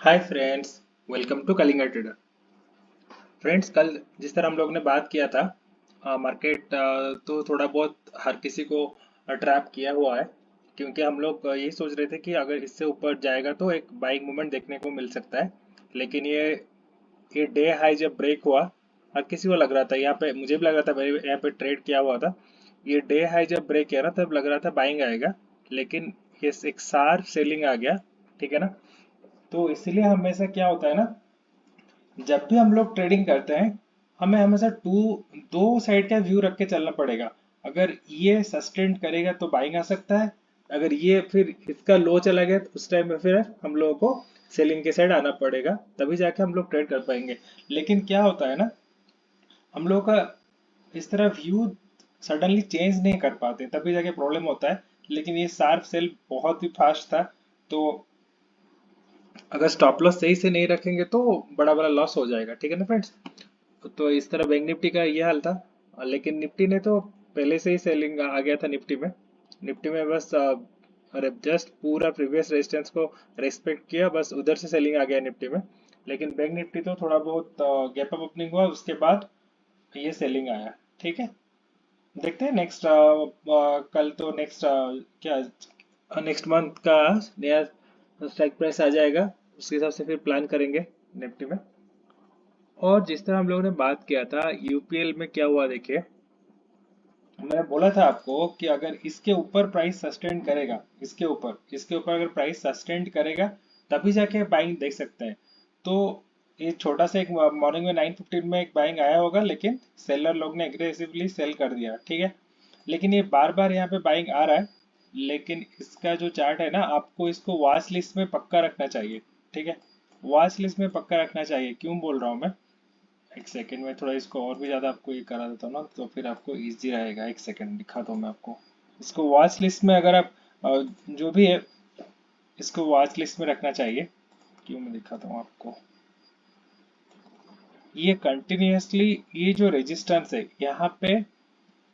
Hi friends, welcome to Kalinga trader. Friends, कल जिस तरह हम लोग ने बात किया था, मार्केट तो थोड़ा बहुत हर किसी को ट्रैप किया हुआ है। क्योंकि हम लोग यही सोच रहे थे कि अगर इससे ऊपर जाएगा तो एक बाइंग मूवमेंट देखने को मिल सकता है। लेकिन ये डे हाई जब ब्रेक हुआ, हर किसी को लग रहा था, यहाँ पे मुझे भी लग रहा था, मैंने यहाँ पे ट्रेड किया हुआ था। ये डे हाई जब ब्रेक किया ना, तब लग रहा था बाइंग आएगा। लेकिन ये एक शार्प सेलिंग आ गया। ठीक है ना। तो इसलिए हमेशा क्या होता है ना, जब भी हम लोग ट्रेडिंग करते हैं, हमें हमेशा दो साइड का व्यू रख के चलना पड़ेगा। अगर ये सस्टेन करेगा तो बाइंग आ सकता है। अगर ये फिर इसका लो चला गया तो उस टाइम में फिर हम लोगों को सेलिंग के साइड आना पड़ेगा, तभी जाके हम लोग ट्रेड कर पाएंगे। लेकिन क्या होता है ना, हम लोगों का इस तरह व्यू सडनली चेंज नहीं कर पाते, तभी जाके प्रॉब्लम होता है। लेकिन ये शार्प सेल बहुत ही फास्ट था। तो अगर स्टॉप लॉस सही से नहीं रखेंगे तो बड़ा बड़ा लॉस हो जाएगा। ठीक है ना फ्रेंड्स। तो इस तरह बैंक निफ्टी का ये हाल था। लेकिन निफ्टी ने तो पहले से ही सेलिंग आ गया था निफ्टी में बस अरे जस्ट पूरा प्रीवियस रेजिस्टेंस को रेस्पेक्ट किया, बस उधर से सेलिंग आ गया निफ्टी में। लेकिन बैंक निफ्टी तो थोड़ा बहुत गैप अप ओपनिंग हुआ, उसके बाद ये सेलिंग आया। ठीक है। देखते हैं नेक्स्ट, कल तो नेक्स्ट क्या नेक्स्ट मंथ का नया स्ट्राइक प्राइस आ जाएगा, उसके हिसाब से फिर प्लान करेंगे निफ्टी में। और जिस तरह हम लोगों ने बात किया था यूपीएल में क्या हुआ, देखिए। मैंने बोला था आपको कि अगर इसके ऊपर प्राइस सस्टेन करेगा, इसके ऊपर अगर प्राइस सस्टेन करेगा, तभी जाके बाइंग देख सकते हैं। तो ये छोटा सा एक मॉर्निंग में 9:15 में एक बाइंग आया होगा, लेकिन सेलर लोग ने एग्रेसिवली सेल कर दिया। ठीक है। लेकिन ये बार बार यहाँ पे बाइंग आ रहा है। लेकिन इसका जो चार्ट है ना, आपको इसको वॉच लिस्ट में पक्का रखना चाहिए। ठीक है। वॉच लिस्ट में पक्का रखना चाहिए। क्यों बोल रहा हूँ मैं, एक सेकंड में थोड़ा इसको और भी ज़्यादा आपको ये करा देता हूँ ना, तो फिर आपको इजी रहेगा। एक सेकंड दिखाता हूँ मैं आपको। इसको वॉच लिस्ट में अगर आप जो भी है, इसको वॉच लिस्ट में रखना चाहिए। क्यों, मैं दिखाता हूँ आपको। ये कंटिन्यूसली, ये जो रेजिस्टेंस है यहाँ पे,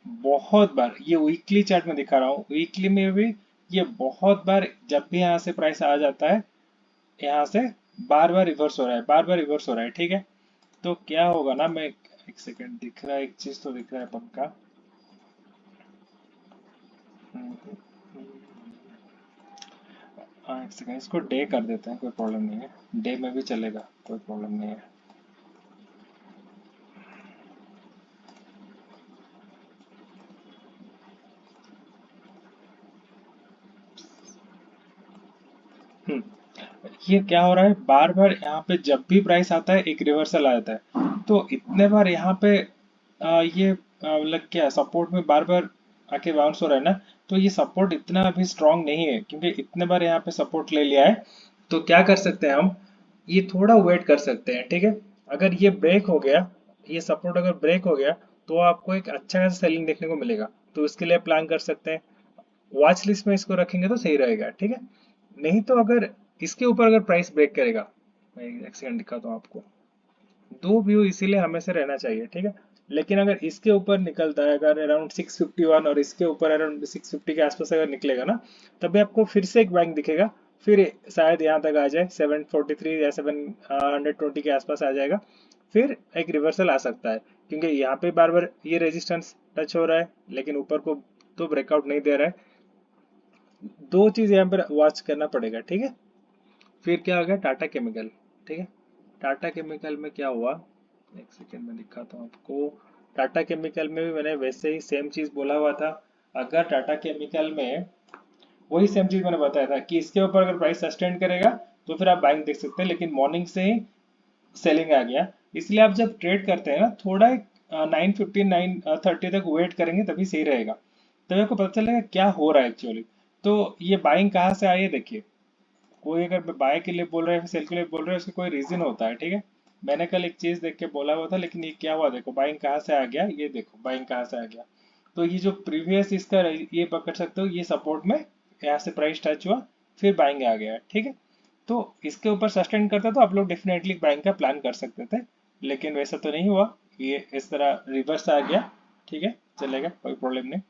बहुत बार ये वीकली चार्ट में दिखा रहा हूँ, वीकली में भी ये बहुत बार, जब भी यहाँ से प्राइस आ जाता है, यहाँ से बार बार रिवर्स हो रहा है, बार बार रिवर्स हो रहा है। ठीक है। तो क्या होगा ना, मैं एक सेकंड, दिख रहा है, एक चीज तो दिख रहा है पक्का। हाँ, एक सेकंड, इसको डे कर देते हैं, कोई प्रॉब्लम नहीं है। डे में भी चलेगा, कोई प्रॉब्लम नहीं है। ये क्या हो रहा है, बार बार यहाँ पे जब भी प्राइस आता है एक रिवर्सल आ जाता है। तो इतने बार यहाँ पे ये मतलब क्या सपोर्ट में बार बार आके बाउंस हो रहा है ना। तो ये सपोर्ट इतना अभी स्ट्रांग नहीं है, क्योंकि इतने बार यहाँ पे सपोर्ट ले लिया है। तो क्या कर सकते हैं हम, ये थोड़ा वेट कर सकते हैं। ठीक है। अगर ये ब्रेक हो गया, ये सपोर्ट अगर ब्रेक हो गया, तो आपको एक अच्छा खासा सेलिंग देखने को मिलेगा। तो इसके लिए प्लान कर सकते हैं, वॉच लिस्ट में इसको रखेंगे तो सही रहेगा। ठीक है। नहीं तो अगर इसके ऊपर अगर प्राइस ब्रेक करेगा, मैं एक सेकंड दिखाता हूँ आपको। दो व्यू इसीलिए हमेशा रहना चाहिए। ठीक है। लेकिन अगर इसके ऊपर निकलता है, अगर अराउंड 651 और इसके ऊपर अराउंड 650 के आसपास अगर निकलेगा ना, तभी आपको फिर से एक बैंक दिखेगा। फिर शायद यहाँ तक आ जाए 743 या 720 के आसपास आ जाएगा। फिर एक रिवर्सल आ सकता है, क्योंकि यहाँ पे बार बार ये रेजिस्टेंस टच हो रहा है, लेकिन ऊपर को तो ब्रेकआउट नहीं दे रहा है। दो चीज यहाँ पर वॉच करना पड़ेगा। ठीक है। फिर क्या हो गया, टाटा केमिकल। ठीक है। टाटा केमिकल में क्या हुआ, एक सेकेंड में दिखाता हूँ आपको। टाटा केमिकल में भी मैंने वैसे ही सेम चीज बोला हुआ था। अगर टाटा केमिकल में वही सेम चीज मैंने बताया था कि इसके ऊपर अगर प्राइस सस्टेन करेगा, तो फिर आप बाइंग देख सकते हैं। लेकिन मॉर्निंग से ही सेलिंग आ गया। इसलिए आप जब ट्रेड करते हैं ना, थोड़ा 9:15 9:30 तक वेट करेंगे, तभी सही रहेगा। तभी आपको पता चलेगा क्या हो रहा है एक्चुअली। तो ये बाइंग कहाँ से आई है, देखिए। कोई अगर बाय के लिए बोल रहा है, सेल के लिए बोल रहा है, उसका कोई रीजन होता है। ठीक है। मैंने कल एक चीज देख के बोला हुआ था, लेकिन ये क्या हुआ, देखो बाइंग कहाँ से आ गया, ये देखो बाइंग कहाँ से आ गया। तो ये जो प्रीवियस इसका ये पकड़ सकते हो, ये सपोर्ट में यहाँ से प्राइस टच हुआ, फिर बाइंग आ गया। ठीक है। तो इसके ऊपर सस्टेन करता तो आप लोग डेफिनेटली बाइंग का प्लान कर सकते थे। लेकिन वैसा तो नहीं हुआ, ये इस तरह रिवर्स आ गया। ठीक है, चलेगा, कोई प्रॉब्लम नहीं।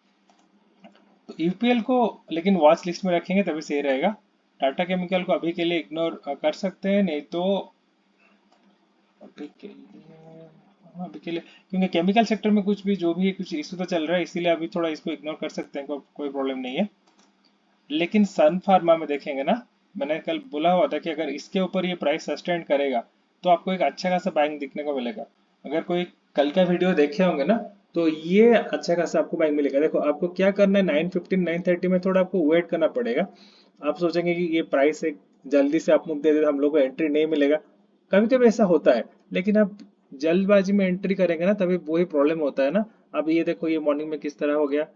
तो यूपीएल को लेकिन वॉच लिस्ट में रखेंगे तभी सही रहेगा। टाटा केमिकल को अभी के लिए इग्नोर कर सकते हैं, नहीं तो अभी के लिए, हाँ अभी के लिए, क्योंकि केमिकल सेक्टर में कुछ भी जो भी कुछ इशू तो चल रहा है, इसीलिए अभी थोड़ा इसको इग्नोर कर सकते हैं, कोई प्रॉब्लम नहीं है। लेकिन सन फार्मा में देखेंगे ना, मैंने कल बोला हुआ था कि अगर इसके ऊपर ये प्राइस सस्टेन करेगा तो आपको एक अच्छा खासा बाइंग दिखने को मिलेगा। अगर कोई कल का वीडियो देखे होंगे ना, तो ये अच्छा खासा आपको बाइंग मिलेगा। देखो आपको क्या करना है, 9:15 9:30 में थोड़ा आपको वेट करना पड़ेगा। आप सोचेंगे कि ये प्राइस एक जल्दी से आप मुझे दे दे, हम लोग को एंट्री नहीं मिलेगा। कभी कभी ऐसा होता है, लेकिन आप जल्दबाजी में एंट्री करेंगे ना, तभी वही प्रॉब्लम होता है ना। अब ये देखो ये मॉर्निंग में किस तरह हो गया,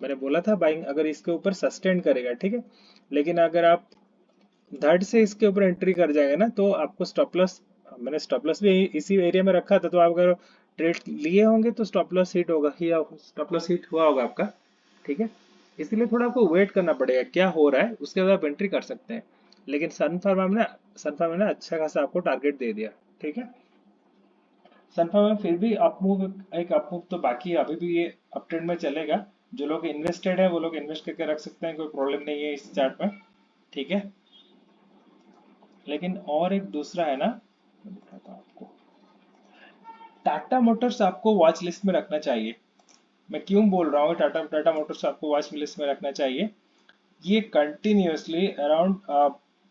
मैंने बोला था बाइंग अगर इसके ऊपर सस्टेन करेगा, ठीक है। लेकिन अगर आप धड़ से इसके ऊपर एंट्री कर जाएंगे ना, तो आपको स्टॉप लॉस, मैंने स्टॉप लॉस भी इसी एरिया में रखा था, तो आप अगर ट्रेड लिए होंगे तो स्टॉप लॉस हिट होगा ही, स्टॉप लॉस हिट हुआ होगा आपका, ठीक है। इसीलिए थोड़ा आपको वेट करना पड़ेगा क्या हो रहा है, उसके बाद आप एंट्री कर सकते हैं। लेकिन सन फार्मा ने अच्छा खासा आपको टारगेट दे दिया, ठीक है। सन फार्मा में फिर भी अपमूव, एक अपमूव तो बाकी है, अभी भी ये अप ट्रेंड में चलेगा। जो लोग इन्वेस्टेड है वो लोग इन्वेस्ट करके रख सकते हैं, कोई प्रॉब्लम नहीं है इस चार्ट में, ठीक है। लेकिन और एक दूसरा है ना, मैं दिखाता हूँ आपको, टाटा मोटर्स आपको वॉच लिस्ट में रखना चाहिए। मैं क्यों बोल रहा हूँ टाटा टाटा मोटर्स आपको वॉच लिस्ट में रखना चाहिए। ये कंटिन्यूअसली अराउंड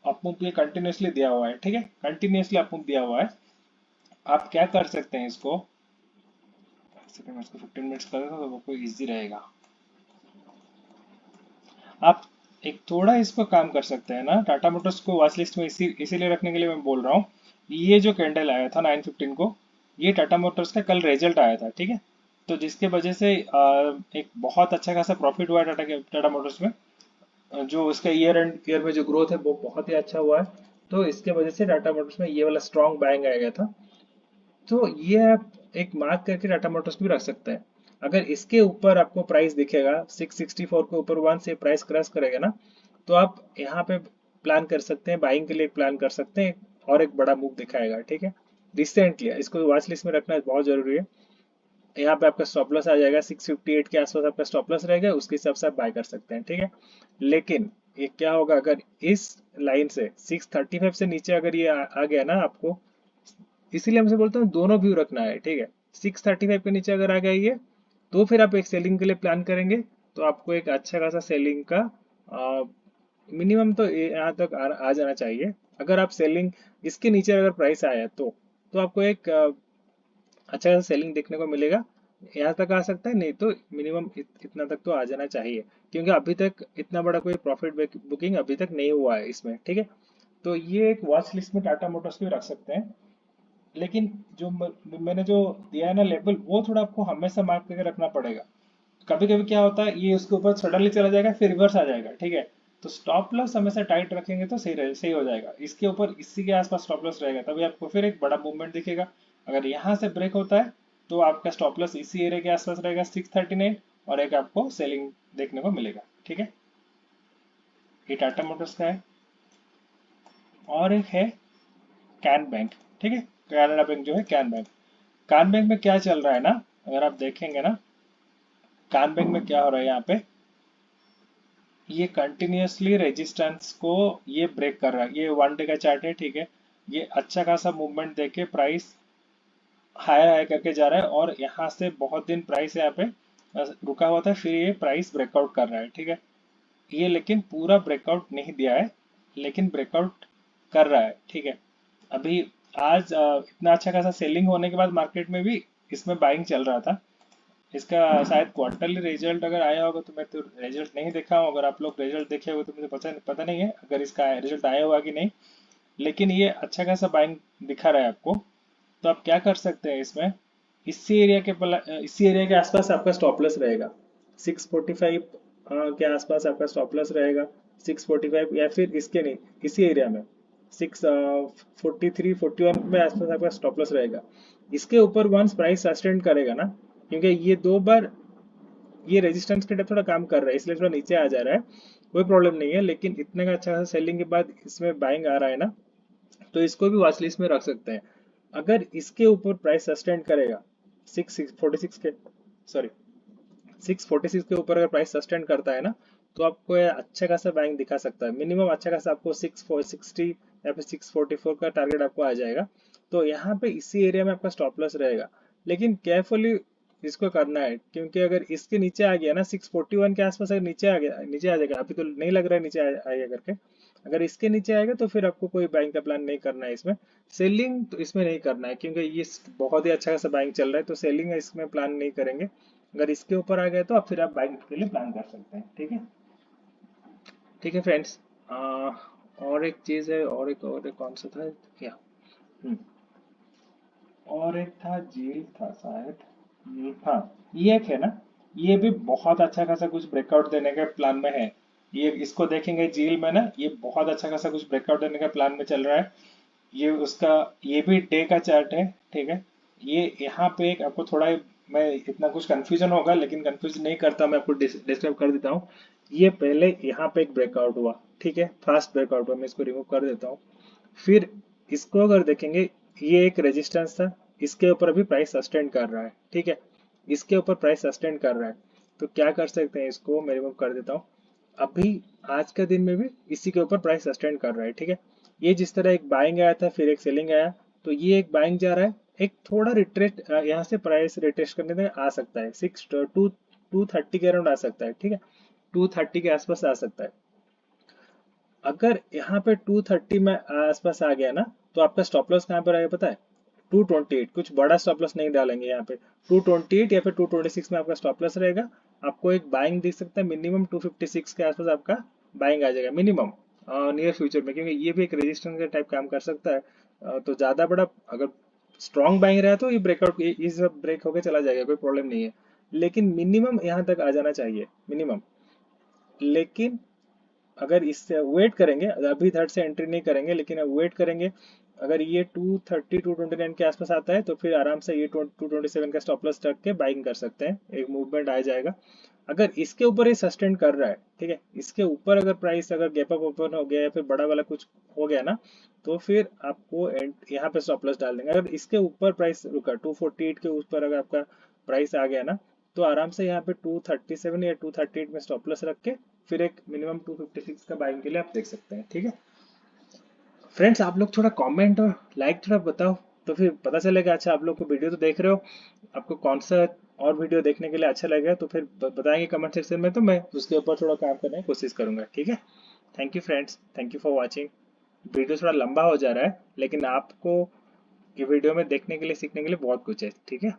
अपमूव, ये कंटिन्यूअसली दिया हुआ है, ठीक है, कंटिन्यूअसली अपमूव दिया हुआ है। आप क्या कर सकते हैं इसको, सेकंड में इसको 15 मिनट्स कर देता तो आपको इजी रहेगा। आप एक थोड़ा इसको काम कर सकते हैं ना, टाटा मोटर्स को वॉच लिस्ट में इसीलिए रखने के लिए मैं बोल रहा हूँ। ये जो कैंडल आया था 9:15 को, ये टाटा मोटर्स का कल रिजल्ट आया था, ठीक है। तो जिसके वजह से एक बहुत अच्छा खासा प्रॉफिट हुआ है टाटा मोटर्स में। जो उसका ईयर एंड ईयर में जो ग्रोथ है वो बहुत ही अच्छा हुआ है। तो इसके वजह से टाटा मोटर्स में ये वाला स्ट्रॉन्ग बाइंग आ गया था। तो ये आप एक मार्क करके टाटा मोटर्स भी रख सकते हैं। अगर इसके ऊपर आपको प्राइस दिखेगा 664 के ऊपर वन से प्राइस क्रॉस करेगा ना, तो आप यहाँ पे प्लान कर सकते हैं, बाइंग के लिए प्लान कर सकते हैं, और एक बड़ा मूव दिखाएगा, ठीक है। रिसेंटली इसको वॉच लिस्ट में रखना बहुत जरूरी है। यहाँ पे आपका स्टॉप लॉस आ जाएगा 658 के आसपास, आपका स्टॉप लॉस रहेगा, उसके हिसाब से आप बाय कर सकते हैं, ठीक है। लेकिन ये क्या होगा, अगर इस लाइन से 635 से नीचे अगर ये आ गया ना आपको, इसीलिए हमसे बोलते हैं दोनों व्यू रखना है, ठीक है। 635 के नीचे अगर आ गया ये, तो फिर आप एक सेलिंग के लिए प्लान करेंगे, तो आपको एक अच्छा खासा सेलिंग का मिनिमम तो यहाँ तक आ जाना चाहिए। अगर आप सेलिंग इसके नीचे अगर प्राइस आया तो आपको एक अच्छा खासा सेलिंग देखने को मिलेगा। यहाँ तक आ सकता है, नहीं तो मिनिमम इतना तक तो आ जाना चाहिए, क्योंकि अभी तक इतना बड़ा कोई प्रॉफिट बुकिंग अभी तक नहीं हुआ है इसमें, ठीक है। तो ये एक वॉच लिस्ट में टाटा मोटर्स को रख सकते हैं। लेकिन जो मैंने जो दिया है ना लेवल, वो थोड़ा आपको हमेशा मार्क करके रखना पड़ेगा। कभी कभी क्या होता है, ये उसके ऊपर सडनली चला जाएगा फिर रिवर्स आ जाएगा, ठीक है। तो स्टॉप लॉस हमेशा टाइट रखेंगे तो सही हो जाएगा। इसके ऊपर इसी के आसपास स्टॉप लॉस रहेगा, तभी आपको फिर एक बड़ा मूवमेंट दिखेगा। अगर यहाँ से ब्रेक होता है तो आपका स्टॉप लॉस इसी एरिया के आसपास रहेगा 639, और एक आपको सेलिंग देखने को मिलेगा, ठीक है। ये टाटा मोटर्स का है। और एक है कैन बैंक, ठीक है, कैनरा बैंक जो है कैन बैंक। कान बैंक में क्या चल रहा है ना, अगर आप देखेंगे ना, कान बैंक में क्या हो रहा है यहाँ पे, ये कंटिन्यूअसली रेजिस्टेंस को ये ब्रेक कर रहा है। ये वन डे का चार्ट है, ठीक है। ये अच्छा खासा मूवमेंट देके प्राइस हायर हाई करके जा रहा है, और यहाँ से बहुत दिन प्राइस यहाँ पे रुका हुआ था, फिर ये प्राइस ब्रेकआउट कर रहा है, ठीक है। ये लेकिन पूरा ब्रेकआउट नहीं दिया है, लेकिन ब्रेकआउट कर रहा है, ठीक है। अभी आज इतना अच्छा खासा सेलिंग होने के बाद मार्केट में भी इसमें बाइंग चल रहा था। इसका शायद क्वार्टरली रिजल्ट अगर आया होगा, तो मैं तो रिजल्ट नहीं देखा हूँ। अगर आप लोग रिजल्ट देखे होगे तो मुझे पता नहीं है अगर इसका रिजल्ट आया हुआ कि नहीं। लेकिन ये अच्छा खासा बाइंग दिखा रहा है आपको। तो आप क्या कर सकते हैं इसमें, इसी एरिया के आसपास आपका स्टॉप लॉस रहेगा 645 के आसपास आपका स्टॉप लॉस रहेगा। 645 या फिर इसके नहीं, इसी एरिया में 643 41 में आसपास आपका स्टॉप लॉस रहेगा। इसके ऊपर वंस प्राइस सस्टेन करेगा ना, क्योंकि ये दो बार ये रेजिस्टेंस के लिए थोड़ा काम कर रहा है, इसलिए थोड़ा नीचे आ जा रहा है, कोई प्रॉब्लम नहीं है। लेकिन इतने का अच्छा खासा सेलिंग के बाद इसमें बाइंग आ रहा है ना, तो इसको भी वॉच लिस्ट में रख सकते हैं। अगर इसके ऊपर प्राइस सस्टेन करेगा 646 के, सॉरी 646 के ऊपर अगर प्राइस सस्टेन करता है ना, तो आपको ये अच्छा खासा बैंक दिखा सकता है। मिनिमम अच्छा खासा आपको 660 या फिर 644 का टारगेट आपको आ जाएगा। तो यहाँ पे इसी एरिया में आपका स्टॉप लॉस रहेगा, लेकिन केयरफुली इसको करना है, क्योंकि अगर इसके नीचे आ गया ना 641 के आसपास, अगर नीचे आ गया, नीचे आ जाएगा, अभी तो नहीं लग रहा है नीचे आएगा करके। अगर इसके नीचे आएगा तो फिर आपको कोई बैंक का प्लान नहीं करना है इसमें। सेलिंग तो इसमें नहीं करना है, क्योंकि ये बहुत ही अच्छा खासा बैंक चल रहा है, तो सेलिंग इसमें प्लान नहीं करेंगे। अगर इसके ऊपर आ गया तो आप फिर आप बैंक के लिए प्लान कर सकते हैं। ठीक है, ठीक है फ्रेंड्स। और एक चीज है, और एक कौन सा था क्या, हम्म, और एक था जील था शायद। हाँ, ये एक है ना, ये भी बहुत अच्छा खासा कुछ ब्रेकआउट देने के प्लान में है। ये इसको देखेंगे जील में ना, ये बहुत अच्छा खासा कुछ ब्रेकआउट देने का प्लान में चल रहा है। ये उसका, ये भी डे का चार्ट है। ठीक है, ये यहाँ पे एक आपको थोड़ा, मैं इतना कुछ कंफ्यूजन होगा लेकिन कंफ्यूज नहीं करता, मैं आपको डिस्क्राइब कर देता हूँ। ये पहले यहाँ पे एक ब्रेकआउट हुआ, ठीक है, फास्ट ब्रेकआउट हुआ, मैं इसको रिमूव कर देता हूँ। फिर इसको अगर देखेंगे, ये एक रेजिस्टेंस था, इसके ऊपर अभी प्राइस सस्टेन कर रहा है। ठीक है, इसके ऊपर प्राइस सस्टेन कर रहा है, तो क्या कर सकते हैं, इसको मैं रिमूव कर देता हूँ। अभी आज के दिन में भी इसी के ऊपर प्राइस सस्टेन कर रहा है। ठीक है, ये जिस तरह एक बाइंग आया था फिर एक सेलिंग आया, तो ये एक बाइंग जा रहा है, एक थोड़ा रिट्रेस यहाँ से प्राइस रिट्रेस करने में आ सकता है, 230 के अराउंड आ सकता है। ठीक है, 230 के आसपास आ सकता है। अगर यहाँ पे 230 में आसपास आ गया ना, तो आपका स्टॉप लॉस कहाँ पर आएगा पता है, 228। कुछ बड़ा स्टॉप लॉस नहीं डालेंगे यहाँ पे, 228 या फिर 226 में आपका स्टॉप लॉस रहेगा। आपको एक बाइंग दिख सकता है, मिनिमम 256 के आसपास आपका बाइंग आ जाएगा मिनिमम नियर फ्यूचर में, क्योंकि ये भी एक रेजिस्टेंस का टाइप काम कर सकता है। तो ज्यादा बड़ा अगर स्ट्रॉन्ग बाइंग रहा तो ये ब्रेकआउट, ये सब ब्रेक होकर चला जाएगा, कोई प्रॉब्लम नहीं है। लेकिन मिनिमम यहाँ तक आ जाना चाहिए मिनिमम। लेकिन अगर इससे वेट करेंगे, अभी धड़ से एंट्री नहीं करेंगे, लेकिन अब वेट करेंगे, अगर ये 230 229 के आसपास आता है तो फिर आराम से ये 227 का स्टॉप लॉस रख के बाइंग कर सकते हैं, एक मूवमेंट आ जाएगा। अगर इसके ऊपर ही सस्टेन कर रहा है, ठीक है, इसके ऊपर अगर प्राइस अगर गैप अप ओपन हो गया या फिर बड़ा वाला कुछ हो गया ना, तो फिर आपको यहाँ पे स्टॉप लॉस डाल देंगे। अगर इसके ऊपर प्राइस रुका 248 के ऊपर अगर आपका प्राइस आ गया ना, तो आराम से यहाँ पे 237 या 238 में स्टॉप लॉस रख के फिर एक मिनिमम 256 का बाइंग के लिए आप देख सकते हैं। ठीक है फ्रेंड्स, आप लोग थोड़ा कमेंट और लाइक थोड़ा बताओ, तो फिर पता चलेगा। अच्छा, आप लोग को वीडियो तो देख रहे हो, आपको कौन सा और वीडियो देखने के लिए अच्छा लगेगा, तो फिर बताएंगे कमेंट सेक्शन में, तो मैं उसके ऊपर थोड़ा काम करने की कोशिश करूंगा। ठीक है, thank you friends, thank you for watching. Video थोड़ा लंबा हो जा रहा है, लेकिन आपको ये वीडियो में देखने के लिए सीखने के लिए बहुत कुछ है। ठीक है।